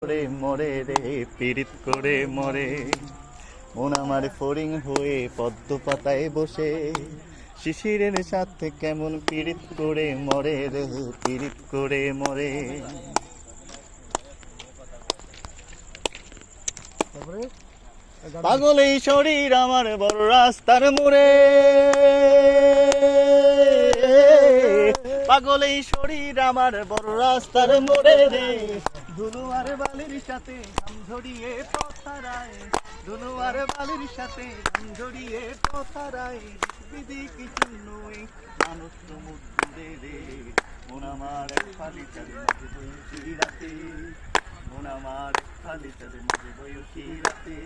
করে মরে রে পীড়িত করে মরে মন আমার ফড়িং হয়ে পদ্ম পাতায় বসে শিশিরের সাথে কেমন পীড়িত করে মরে রে পীড়িত করে মরে। পাগল এই শরীর আমার বড় রাস্তার মোড়ে, পাগল এই শরীর আমার বড় রাস্তার মোড়ে রে ধুলো আর বালির সাথে ঝড়িয়ে পথারায়, ধুলো আর বালির সাথে ঝড়িয়ে পথারায় দিদি কিছু নই মানুষ সমুদ্রে রে মন আমার খালি চাঁদের মাঝে বয়সী রাতে, মন আমার খালি চাঁদের মাঝে বয়সী রাতে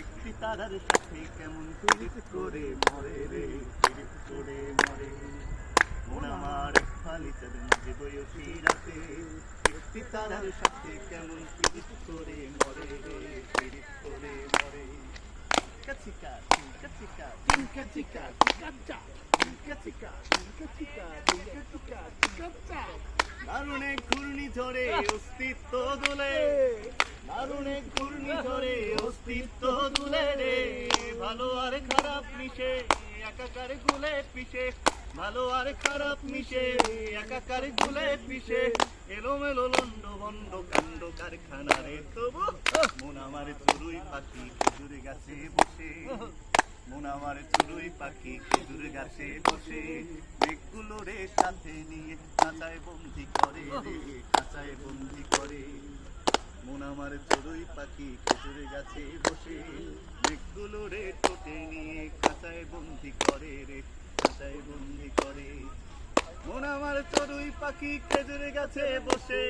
একটি তারার সাথে কেমন পীড়িত করে মরে রে পীড়িত করে মরে। মন আমার খালি চাঁদের মাঝে বয়সী রাতে একটি তারার সাথে কেমন পীড়িত করে মরে রে পীড়িত করে মরে। কাচিকা চিকা চিকা চিকা চিকা চিকা চিকা চিকা চিকা চিকা দারুণ এক ঘূর্ণিঝড়ে অস্তিত্ব দোলে, দারুণ এক ঘূর্ণিঝড়ে অস্তিত্ব দুলে রে ভালো আর খারাপ মিশে একাকার গুলে পিষে, ভালো আর খারাপ মিশে একাকার গুলে পিষে এলোমেলো লন্ড বন্ড কাণ্ড কারখানা রে তবু মন আমার চড়ুই পাখি খেজুর গাছে বসে, মন আমার চড়ুই পাখি খেজুর গাছে বসে মেঘগুলো রে সাথে নিয়ে খাঁচায় বন্দি করে রে খাঁচায় বন্দি করে। মন আমার চড়ুই পাখি খেজুর গাছে বসে মেঘগুলো রে ঠোঁটে নিয়ে খাঁচায় বন্দি করে রে খাঁচায় বন্দি করে। মন আমার চড়ুই পাখি খেজুর গাছে বসে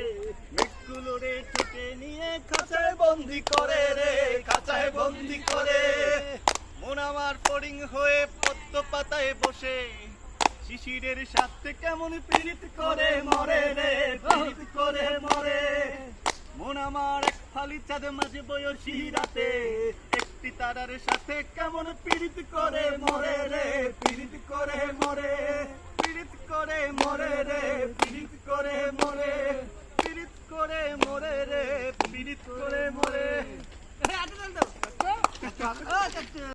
মেঘগুলো রে ঠোঁটে নিয়ে খাঁচায় বন্দি করে রে খাঁচায় বন্দি করে। মন আমার ফড়িং হয়ে পদ্ম পাতায় বসে শিশিরের সাথে কেমন পীড়িত করে মরে রে পীড়িত করে মরে। মন আমার এক ফালি চাঁদ মাঝে বয়সী রাতে একটি তারার সাথে কেমন পীড়িত করে মরে রে পীড়িত করে মরে পীড়িত করে মরে রে পীড়িত করে মরে পীড়িত করে মরে রে পীড়িত করে মরে।